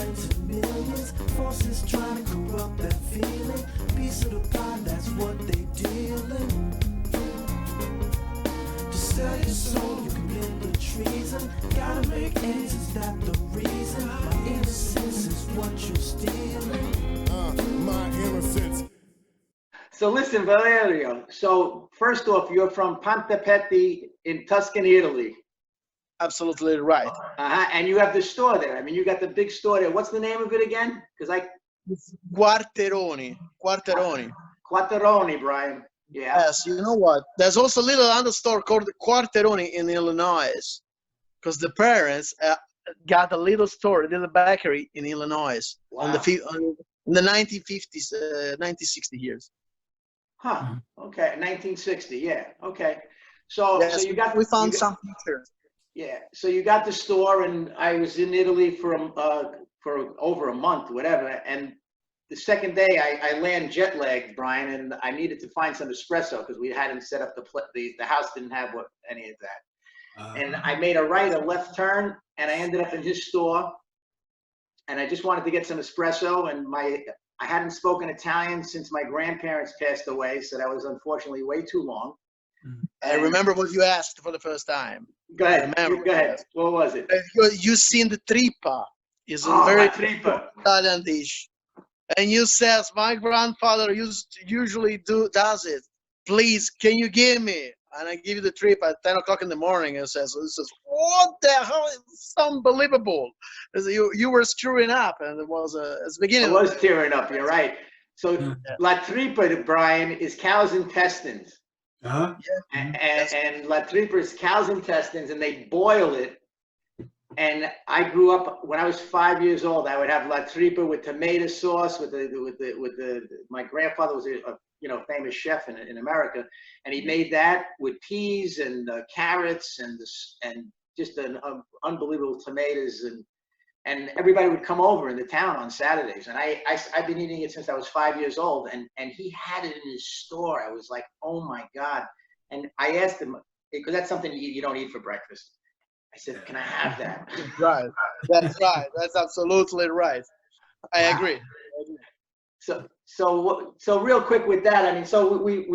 to millions. Forces trying to corrupt that feeling. Piece of the pie, that's what they dealing. To sell your soul, you commit the treason. Gotta make ends, is that the reason? My innocence is what you're stealing. My innocence. So listen, Valerio. So first off, you're from Pontepetri in Tuscany, Italy. Absolutely right. And you have the store there. I mean, you got the big store there. What's the name of it again? Because Quarteroni. Quattroni, Brian. Yeah. Yes, you know what? There's also a little other store called Quarteroni in Illinois, because the parents got a little store, a little bakery in Illinois in the 1950s, 1960 years. Huh. Okay. 1960. Yeah. Okay. So, yes, so you got we found some pictures. Yeah. So you got the store, and I was in Italy for over a month, whatever. And the second day, I land jet lagged, Brian, and I needed to find some espresso because we hadn't set up the house didn't have any of that. And I made a right, a left turn, and I ended up in his store. And I just wanted to get some espresso, and I hadn't spoken Italian since my grandparents passed away, so that was unfortunately way too long. I remember what you asked for the first time. Go ahead. Go ahead. What was it? You seen the trippa? It's a very Italian dish. And you says, my grandfather usually does it. Please, can you give me? And I give you the trip at 10 o'clock in the morning. And says, what the hell? It's unbelievable. You were screwing up, and it was it's the beginning. I was tearing up. You're right. So la trippa, Brian, is cow's intestines. Uh-huh. And la trippa is cow's intestines, and they boil it. And I grew up when I was 5 years old. I would have la trippa with tomato sauce. My grandfather was a famous chef in America, and he made that with peas and carrots and just an unbelievable tomatoes, and everybody would come over in the town on Saturdays. And I've been eating it since I was 5 years old, and he had it in his store. I was like, oh my God. And I asked him, because that's something you don't eat for breakfast. I said, can I have that? Right. That's right. That's absolutely right. I agree. So real quick with that, I mean, so we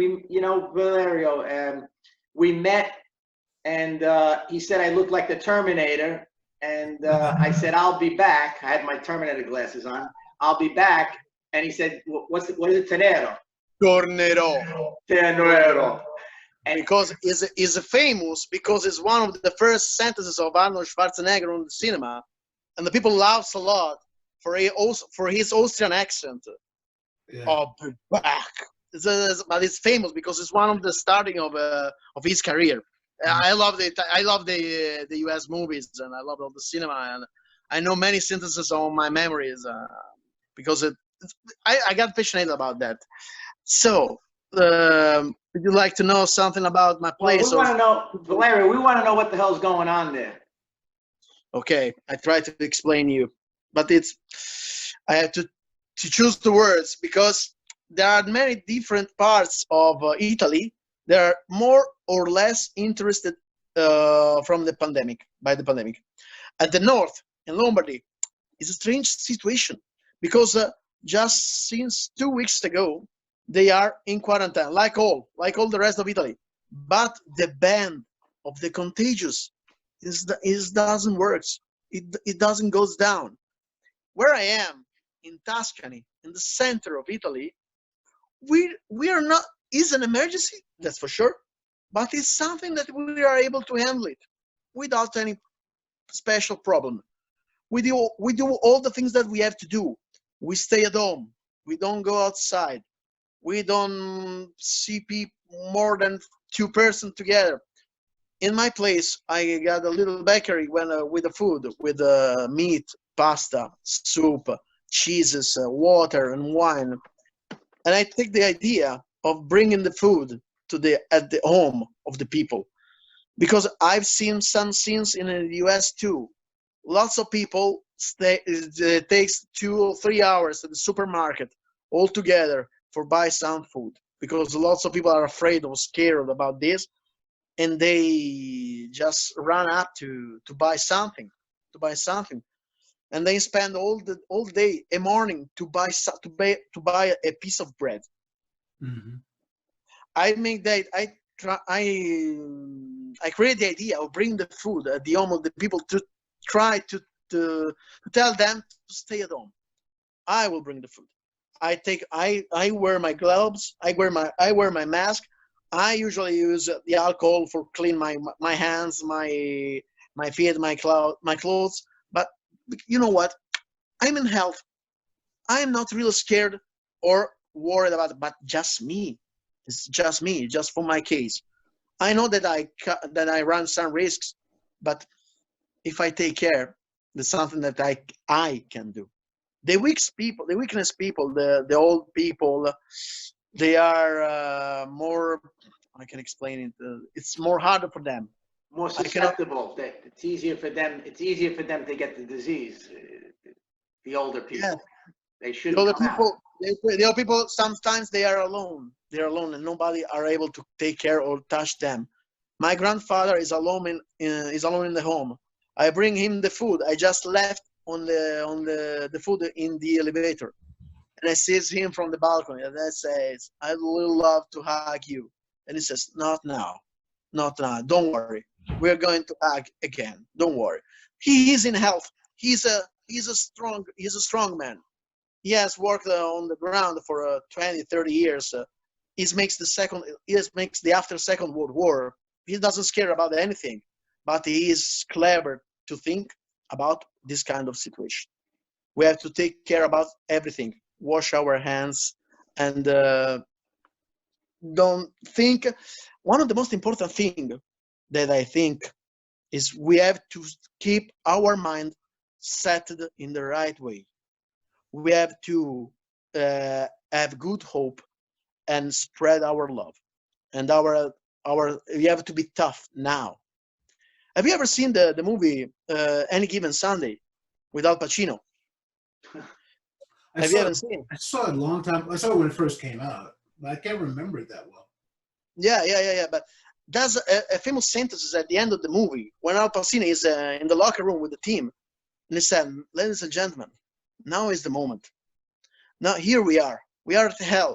Valerio, we met, and he said I looked like the Terminator, and I said, I'll be back. I had my Terminator glasses on. I'll be back. And he said, what is it, Tenero? Tenero. And because is famous because it's one of the first sentences of Arnold Schwarzenegger on the cinema, and the people laughs a lot for his Austrian accent. Yeah. I'll be back. But it's famous because it's one of the starting of his career. I love the U.S. movies, and I love all the cinema, and I know many sentences on my memories because I got passionate about that. So. Would you like to know something about my place? Well, we want to know, Valerio, we want to know what the hell's going on there. Okay, I try to explain you, but I have to choose the words because there are many different parts of Italy. They are more or less interested by the pandemic. At the north, in Lombardy, it's a strange situation because just since 2 weeks ago, they are in quarantine, like all the rest of Italy. But the band of the contagious doesn't work. It doesn't goes down. Where I am in Tuscany, in the center of Italy, we are not. Is an emergency, that's for sure, but it's something that we are able to handle it without any special problem. We do all the things that we have to do. We stay at home. We don't go outside. We don't see people more than 2 persons together. In my place, I got a little bakery with the food, with meat, pasta, soup, cheeses, water, and wine. And I take the idea of bringing the food at the home of the people, because I've seen some scenes in the U.S. too. Lots of people it takes 2 or 3 hours at the supermarket all together for buy some food, because lots of people are afraid or scared about this, and they just run up to buy something. and they spend all day, a morning to buy a piece of bread. Mm-hmm. I make that I create the idea of bringing the food at the home of the people to try to tell them to stay at home. I will bring the food. I wear my gloves. I wear my mask. I usually use the alcohol for clean my hands, my feet, my clothes. But you know what? I'm in health. I'm not really scared or worried about it, but just me. It's just me, just for my case. I know that I run some risks, but if I take care, there's something that I can do. The weakness people, the old people, they are more. I can explain it. It's more harder for them. More susceptible. That it's easier for them. It's easier for them to get the disease. The older people. Yeah. They The shouldn't older come people, out. the older people, sometimes they are alone. They're alone, and nobody are able to take care or touch them. My grandfather is alone in the home. I bring him the food. I just left on the food in the elevator, and I sees him from the balcony, and I says, "I would love to hug you," and he says, "Not now, not now. Don't worry. We're going to hug again. Don't worry." He is in health. He's a strong man. He has worked on the ground for 20, 30 years. He makes the after Second World War. He doesn't care about anything, but he is clever to think about this kind of situation. We have to take care about everything. Wash our hands and don't think. One of the most important thing that I think is we have to keep our mind set in the right way. We have to have good hope and spread our love and our we have to be tough now. Have you ever seen the movie Any Given Sunday with Al Pacino? Have you ever seen it? I saw it a long time. I saw it when it first came out, but I can't remember it that well. Yeah. But there's a famous sentence at the end of the movie when Al Pacino is in the locker room with the team, and he said, "Ladies and gentlemen, now is the moment. Now here we are. We are at hell,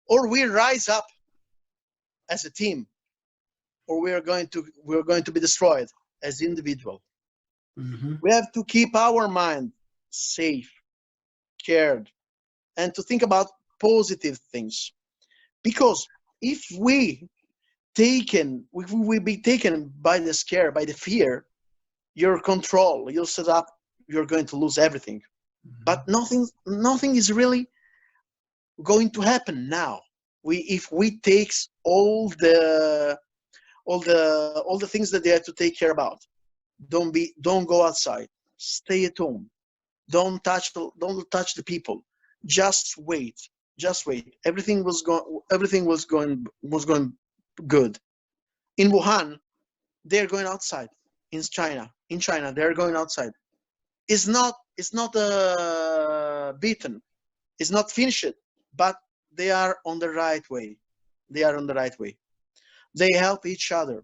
or we rise up as a team, or we're going to be destroyed as individual. Mm-hmm. We have to keep our mind safe, cared, and to think about positive things. Because if we be taken by the scare, by the fear, your control, your setup, you're going to lose everything. Mm-hmm. But nothing is really going to happen now. If we take all the things that they have to take care about. Don't go outside. Stay at home. Don't touch the people. Just wait. Everything was going good. In Wuhan, they're going outside. In China, they're going outside. It's not beaten. It's not finished, but they are on the right way. They help each other.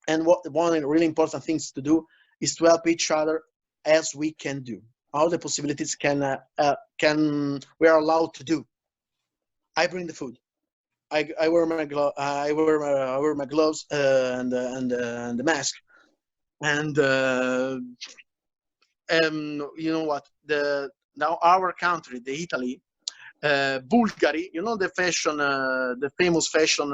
And one of the really important things to do is to help each other as we can do. All the possibilities we are allowed to do. I bring the food. I wear my gloves and the mask. And you know what? Now our country, the Italy, Bulgari, you know the famous fashion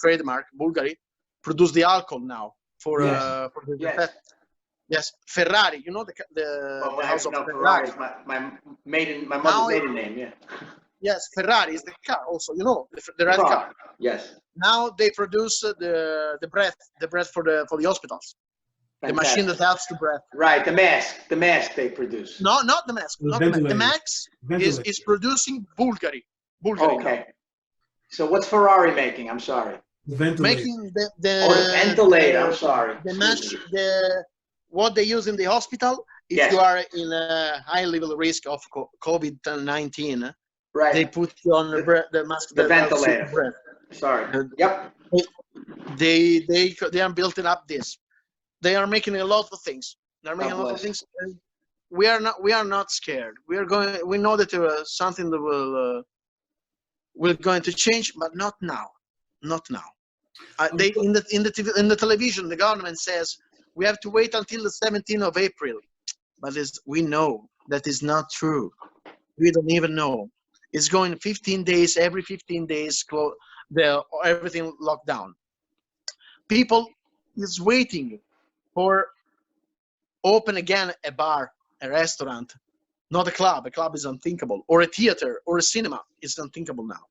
trademark Bulgari, produce the alcohol now for the Yes. Yes, Ferrari. You know Well, the house of Ferrari Ferrari. is my mother's Now maiden name. Yeah. Yes, Ferrari is the car. Also, you know the red car. Yes. Now they produce the breath for the hospitals. Fantastic. The machine that helps to breath. Right, the mask they produce. No, not the mask. The Not the mask. The ventilator. mask is producing Bulgari. Okay. Now. So what's Ferrari making? I'm sorry. The ventilator. Making The ventilator. I'm sorry. What they use in the hospital if you are in a high level risk of COVID-19. Right. They put you on the mask. The ventilator. Sorry. Yep. They are building up this. They are making a lot of things. They're making a lot of things. we are not scared. We know that something that will going to change, but not now, not now. They in the television, the government says we have to wait until the 17th of April, but we know that is not true. We don't even know. It's going 15 days. Every 15 days, everything locked down. People is waiting for open again a bar, a restaurant, not a club. A club is unthinkable, or a theater, or a cinema is unthinkable now.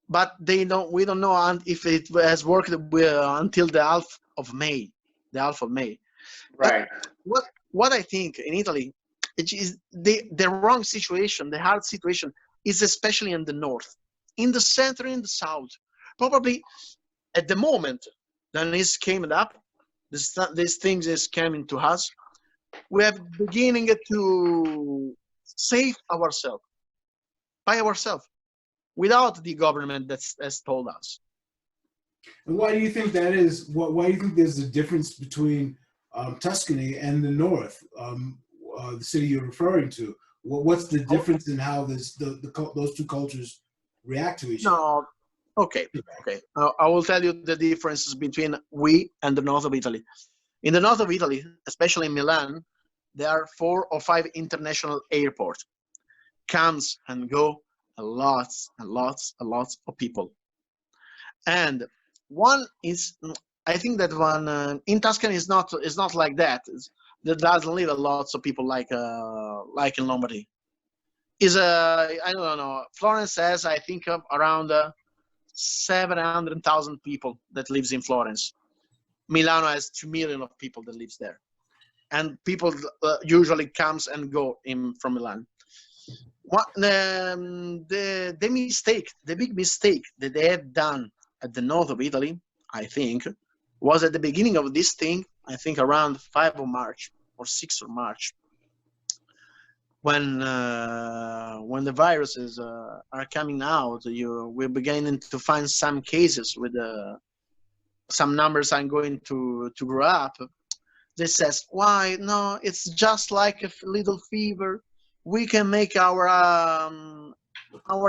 But we don't know if it has worked until the half of May. The half of May. Right. But what I think in Italy, it is the wrong situation, the hard situation is especially in the north, in the center, in the south. Probably at the moment that this came up, these things is coming to us, we are beginning to save ourselves by ourselves without the government that has told us. And why do you think that is? Why do you think there's a difference between Tuscany and the north, the city you're referring to? What's the difference in how those two cultures react to each other? No, okay. I will tell you the differences between we and the north of Italy. In the north of Italy, especially in Milan, there are 4 or 5 international airports. Comes and go lots and lots of people. And one is, I think that one in Tuscany is not like that. There doesn't live a lot of people like in Lombardy. I don't know. Florence has, I think, around 700,000 people that lives in Florence. Milano has 2 million of people that lives there, and people usually comes and go from Milan. The big mistake that they had done at the north of Italy, I think, was at the beginning of this thing, I think around 5 of March or 6 of March, when the viruses are coming out, we're beginning to find some cases with some numbers are going to grow up. They says, why? No, it's just like a little fever. We can make our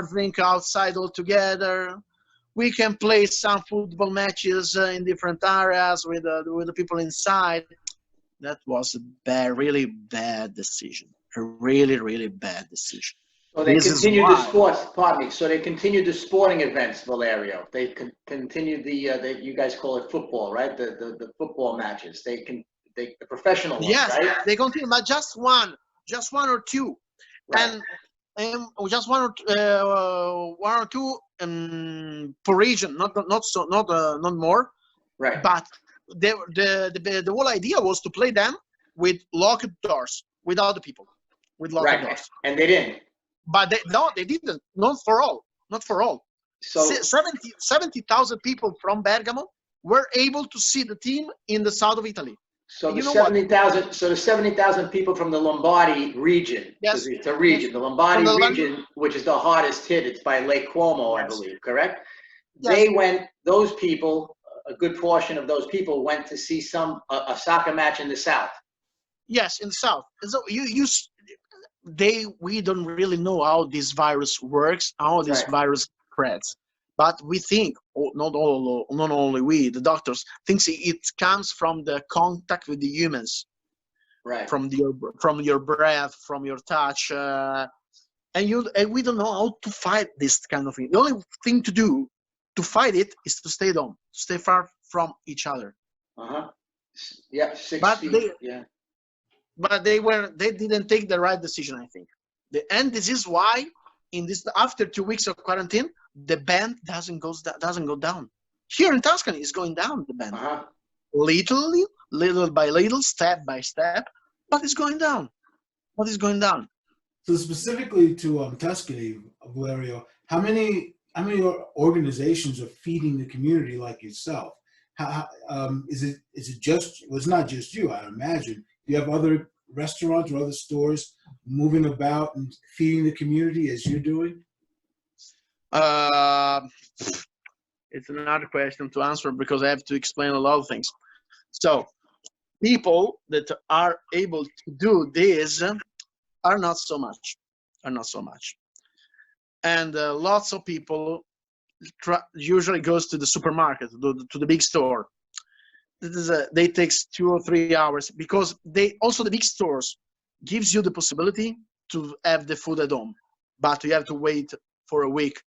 drink outside altogether. We can play some football matches in different areas with the people inside. That was a really bad decision. A really, really bad decision. So they continued the sports. Pardon me. So they continued the sporting events, Valerio. They continued you guys call it football, right? The football matches. The professional ones, yes, right? They continue, but just one or two, Right. and just one or two per region, not more. Right. But the whole idea was to play them with locked doors, without the people, with locked doors. And they didn't. But they didn't. Not for all. So 70,000 people from Bergamo were able to see the team in the south of Italy. So the 70,000. So the 70,000 people from the Lombardy region. Yes. It's a region. The Lombardy region, which is the hardest hit. It's by Lake Como, I believe. Correct. Yes. They went. Those people, a good portion of those people, went to see a soccer match in the south. Yes, in the south. So we don't really know how this virus works, how this virus spreads. But we think, not only we, the doctors, thinks it comes from the contact with the humans, right? From your breath, from your touch, and we don't know how to fight this kind of thing. The only thing to do to fight it is to stay home, stay far from each other. Yeah, 6 feet. But they didn't take the right decision, I think. And this is why after 2 weeks of quarantine, the band doesn't go down. Here in Tuscany, it's going down, the band. Little by little, step by step, but it's going down. So specifically to Tuscany, Valerio, how many organizations are feeding the community like yourself? How is it just? Well, it's not just you, I imagine. Do you have other restaurants or other stores moving about and feeding the community as you're doing? It's another question to answer because I have to explain a lot of things. So people that are able to do this are not so much, are not so much. And lots of people usually goes to the supermarket, to the big store. They takes 2 or 3 hours because they also, the big stores gives you the possibility to have the food at home, but you have to wait for a week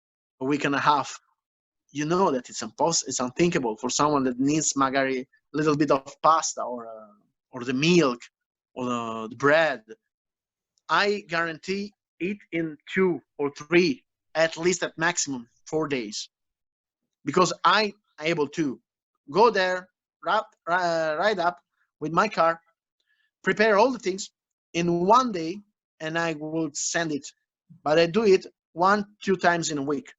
and a half. You know that it's impossible, it's unthinkable for someone that needs magari a little bit of pasta or the milk or the bread. I guarantee it in 2 or 3, at least at maximum 4 days, because I able to go there, ride up with my car, prepare all the things in one day, and I will send it. But I do it 1-2 times in a week.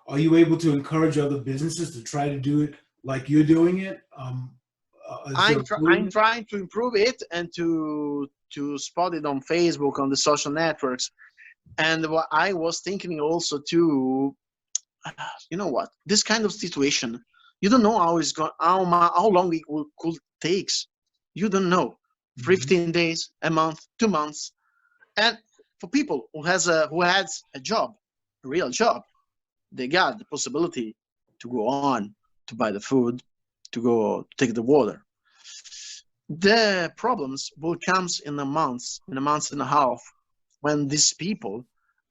Are you able to encourage other businesses to try to do it like you're doing it? I'm trying to improve it and to spot it on Facebook, on the social networks. And what I was thinking also too, you know what, this kind of situation, you don't know how it's going, how long it could takes. You don't know. 15 days, a month, 2 months. And for people who has a job, a real job, they got the possibility to go on, to buy the food, to go to take the water. The problems will comes in a month and a half, when these people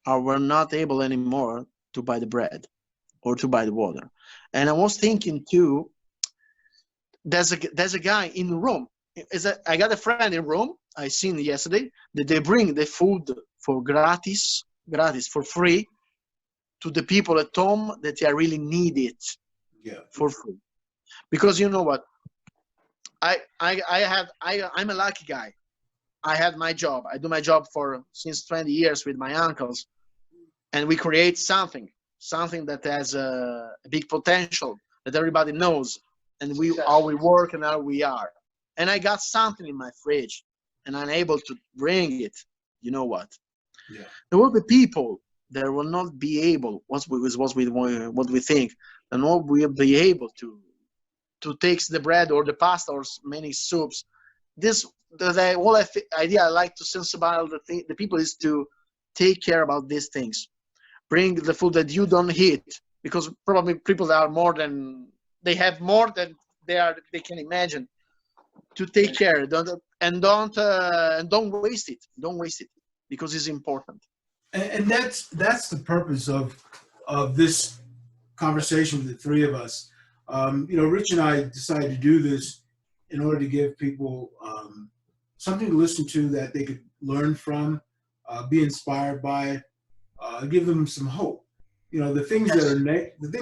were not able anymore to buy the bread or to buy the water. And I was thinking too, there's a guy in Rome. I got a friend in Rome. I seen yesterday that they bring the food for gratis, for free, to the people at home that they really need it. Yeah. For free. Because you know what, I'm a lucky guy. I had my job. I do my job since 20 years with my uncles, and we create something that has a big potential that everybody knows, and how we work and how we are. And I got something in my fridge, and I'm able to bring it. You know what? Yeah. There will be people that will not be able, what we think, and not will be able to take the bread or the pasta or many soups. The whole idea I like to sensibilize the people is to take care about these things. Bring the food that you don't eat, because probably people that are they have more than they can imagine. To take care, don't waste it. Don't waste it, because it's important. And that's the purpose of this conversation with the three of us. Rich and I decided to do this in order to give people something to listen to that they could learn from, be inspired by, give them some hope. The things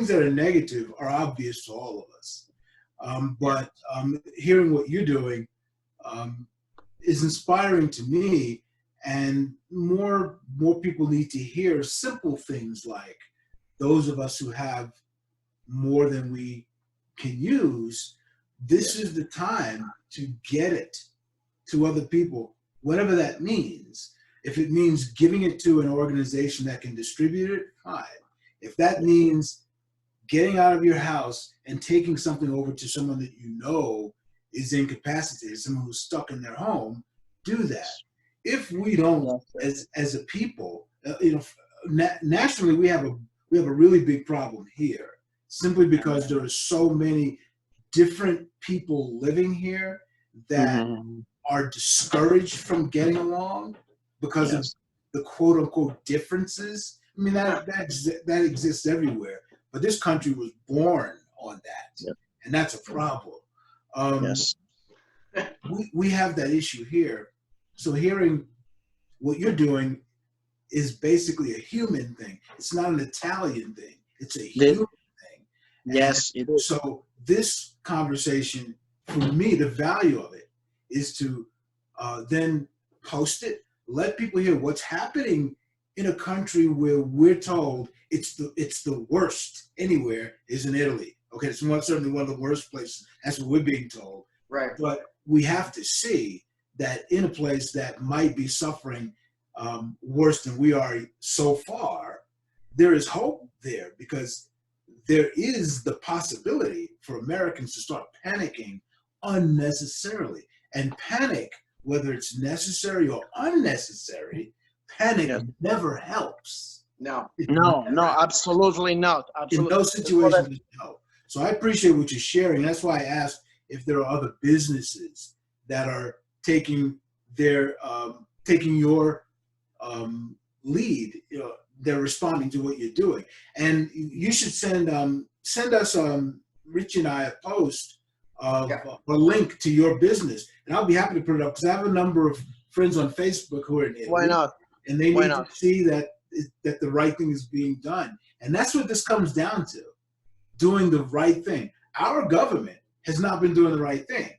that are negative are obvious to all of us, but hearing what you're doing is inspiring to me. And more people need to hear simple things like those of us who have more than we can use. This is the time to get it to other people, whatever that means. If it means giving it to an organization that can distribute it, fine. If that means getting out of your house and taking something over to someone that you know is incapacitated, someone who's stuck in their home, do that. If we don't, as a people, nationally, we have a really big problem here, simply because there are so many different people living here that are discouraged from getting along because of the quote unquote differences. I mean, that exists everywhere, but this country was born on that, and that's a problem. We have that issue here. So hearing what you're doing is basically a human thing. It's not an Italian thing. It's a human thing. Yes, it is. So this conversation, for me, the value of it is to then post it, let people hear what's happening in a country where we're told it's the worst anywhere is in Italy. Okay, it's certainly one of the worst places. That's what we're being told. Right. But we have to see that in a place that might be suffering worse than we are so far, there is hope there, because there is the possibility for Americans to start panicking unnecessarily. And panic, whether it's necessary or unnecessary, panic Yes. never helps. No. It No, never no, helps. absolutely not. In Absolutely. those situations, it helps. So I appreciate what you're sharing. That's why I asked if there are other businesses that are taking their taking your lead. You know, they're responding to what you're doing, and you should send us Rich and I a post of a link to your business, and I'll be happy to put it up because I have a number of friends on Facebook who are in Italy, Why not? and they Why need not? to see that the right thing is being done, and that's what this comes down to: doing the right thing. Our government has not been doing the right thing.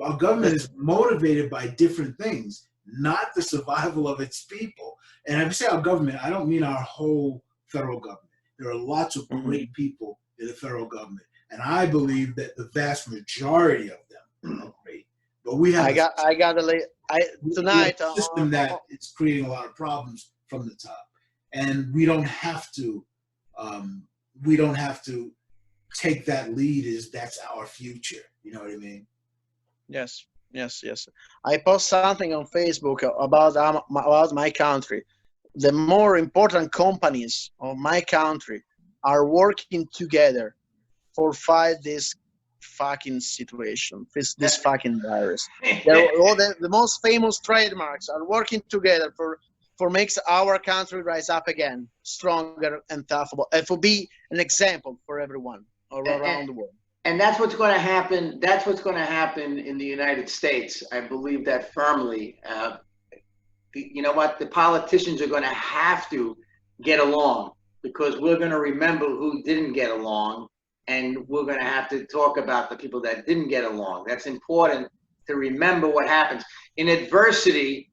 Our government is motivated by different things, not the survival of its people. And if I say our government, I don't mean our whole federal government. There are lots of great people in the federal government, and I believe that the vast majority of them are great. But we have tonight a system that is creating a lot of problems from the top, and we don't have to. We don't have to take that lead as that's our future. You know what I mean? Yes, yes, yes. I post something on Facebook about my country. The more important companies of my country are working together for fight this fucking situation, this fucking virus. All the most famous trademarks are working together for makes our country rise up again, stronger and tougher. It will be an example for everyone around the world. And that's what's going to happen. That's what's going to happen in the United States. I believe that firmly. You know what? The politicians are going to have to get along because we're going to remember who didn't get along, and we're going to have to talk about the people that didn't get along. That's important to remember what happens. In adversity,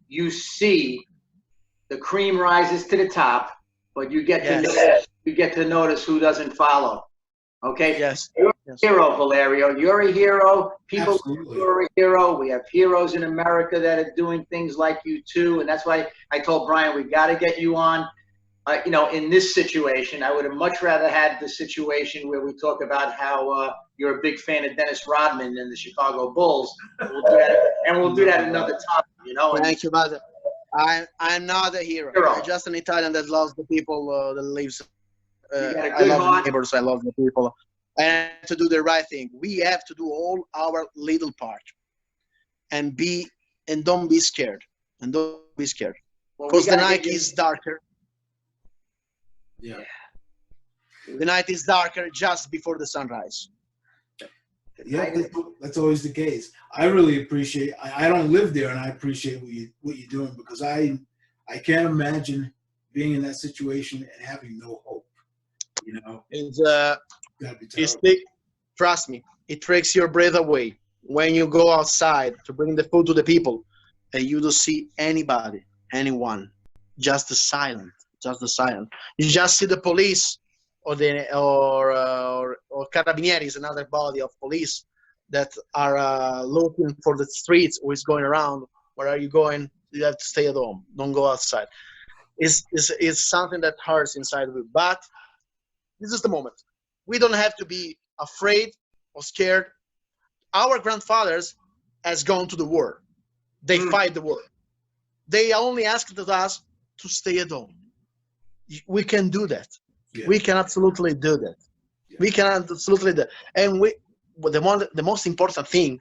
you see the cream rises to the top, but you get to notice who doesn't follow. Okay. Yes. You're a hero, Valerio. You're a hero. People Absolutely. are a hero. We have heroes in America that are doing things like you too, and that's why I told Brian we got to get you on. You know, in this situation, I would have much rather had the situation where we talk about how you're a big fan of Dennis Rodman and the Chicago Bulls. We'll do that another time. You know. Thank you, but I'm not a hero. I'm just an Italian that loves the people that lives. I love the neighbors. I love the people, and to do the right thing, we have to do all our little part, and don't be scared, because the night is darker. Yeah. The night is darker just before the sunrise. Yeah, that's always the case. I really appreciate. I don't live there, and I appreciate what you're doing because I can't imagine being in that situation and having no hope. You know, trust me, it takes your breath away when you go outside to bring the food to the people, and you don't see anyone, just the silence. You just see the police or carabinieri, another body of police that are looking for the streets who is going around. Where are you going? You have to stay at home. Don't go outside. It's something that hurts inside of you, but this is the moment. We don't have to be afraid or scared. Our grandfathers has gone to the war. They fight the war. They only asked us to stay at home. We can do that. Yeah. We can absolutely do that. Yeah. We can absolutely do that. And the most important thing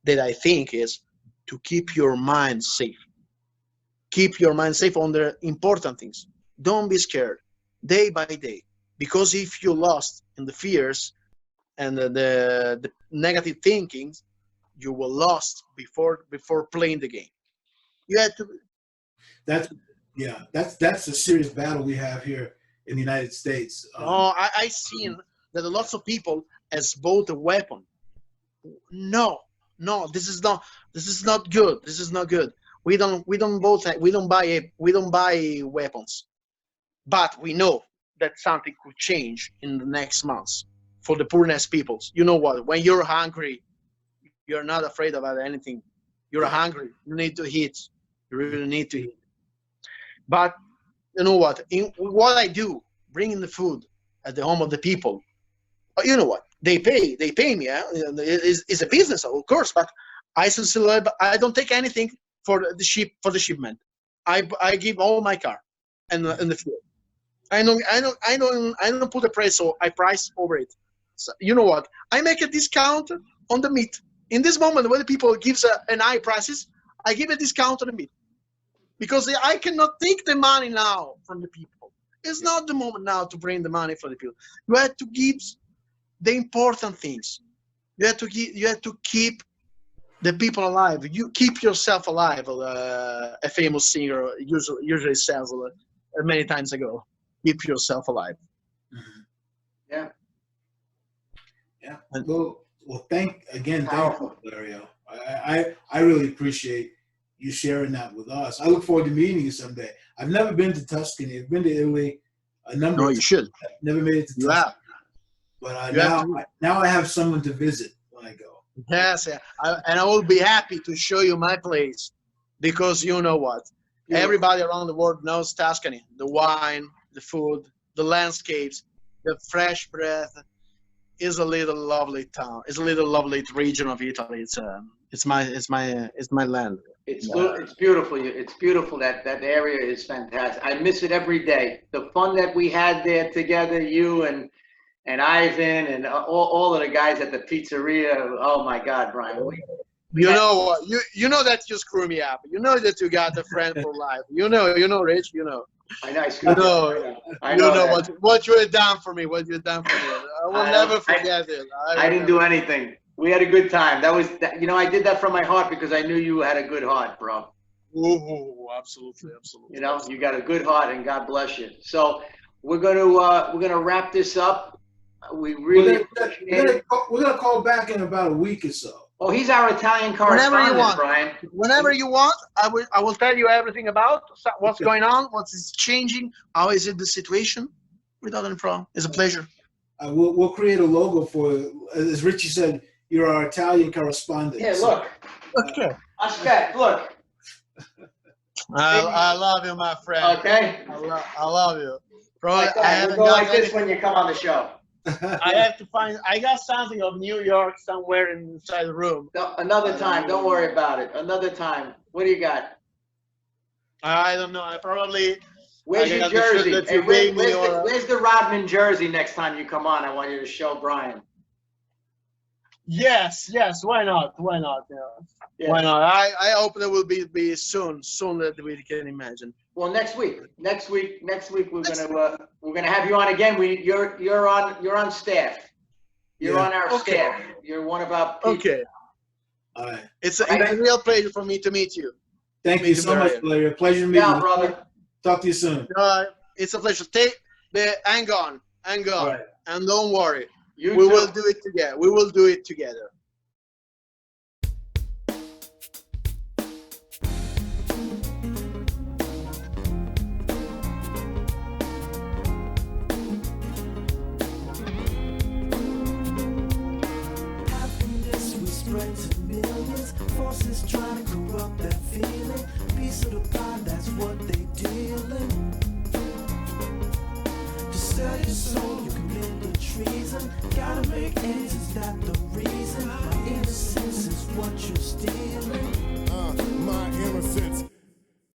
that I think is to keep your mind safe. Keep your mind safe on the important things. Don't be scared day by day. Because if you lost in the fears and the negative thinkings, you will lost before playing the game. You had to. That's a serious battle we have here in the United States. I seen that lots of people has bought a weapon. No, this is not good. This is not good. We don't buy weapons, but we know that something could change in the next months for the poorest peoples. You know what? When you're hungry, you're not afraid about anything. You're hungry. You need to eat. You really need to eat. But you know what? What I do, bringing the food at the home of the people. You know what? they pay me. It's a business, of course, but I sincerely, I don't take anything for the shipment. I give all my car and the fuel. I don't put a price, so I price over it. So, you know what? I make a discount on the meat. In this moment, when people gives an high prices, I give a discount on the meat because I cannot take the money now from the people. It's not the moment now to bring the money from the people. You have to give the important things. You have to keep the people alive. You keep yourself alive. A famous singer usually says many times ago. Keep yourself alive. Yeah. Yeah. Well, thank you, Valerio. I really appreciate you sharing that with us. I look forward to meeting you someday. I've never been to Tuscany. I've been to Italy a number of times. You should. Never made it to Tuscany. Have. But now I have someone to visit when I go. Yes, and I will be happy to show you my place because you know what? Yeah. Everybody around the world knows Tuscany. The wine, the food, the landscapes, the fresh breath. Is a little lovely town. It's a little lovely region of Italy. It's my land. It's beautiful. It's beautiful. That area is fantastic. I miss it every day. The fun that we had there together, you and Ivan and all of the guys at the pizzeria. Oh my God, Brian. You know what? You know that you screw me up. You know that you got a friend for life. You know, Rich. You know. I know. I know what you had done for me. What you had done for me. I will never forget it. I didn't do anything. We had a good time. I did that from my heart because I knew you had a good heart, bro. Oh, absolutely. You got a good heart, and God bless you. So we're gonna wrap this up. We're gonna call back in about a week or so. Oh, he's our Italian correspondent, whenever you want, Brian. Whenever you want, I will tell you everything about what's going on, what's changing, how is it the situation. Without any problem, it's a pleasure. We'll create a logo for, as Richie said, you're our Italian correspondent. Yeah, look. Okay. Aspetta, look. I love you, my friend. Okay. I love you. Like that. We'll go like this when you come on the show. I got something of New York somewhere inside the room. No, another time. Don't worry about it. Another time. What do you got? I don't know. I probably. Where's your jersey? Hey, where's the Rodman jersey next time you come on? I want you to show Brian. Yes. Why not? Yeah. Why not? I hope it will be soon that we can imagine. Well, next week we're gonna have you on again. You're on staff. You're on our staff. You're one of our people. Okay. All right. It's a real pleasure for me to meet you. Thank you so much, Valerio. Pleasure meeting you, brother. Talk to you soon. It's a pleasure. Hang on, right. And don't worry. We will do it together. We will do it together. Happiness we spread to millions. Forces trying to corrupt that feeling. Piece of the pie, that's what they dealing. To sell your soul, you commit the treason. Gotta make ends, is that the reason? My innocence is what you're stealing. My innocence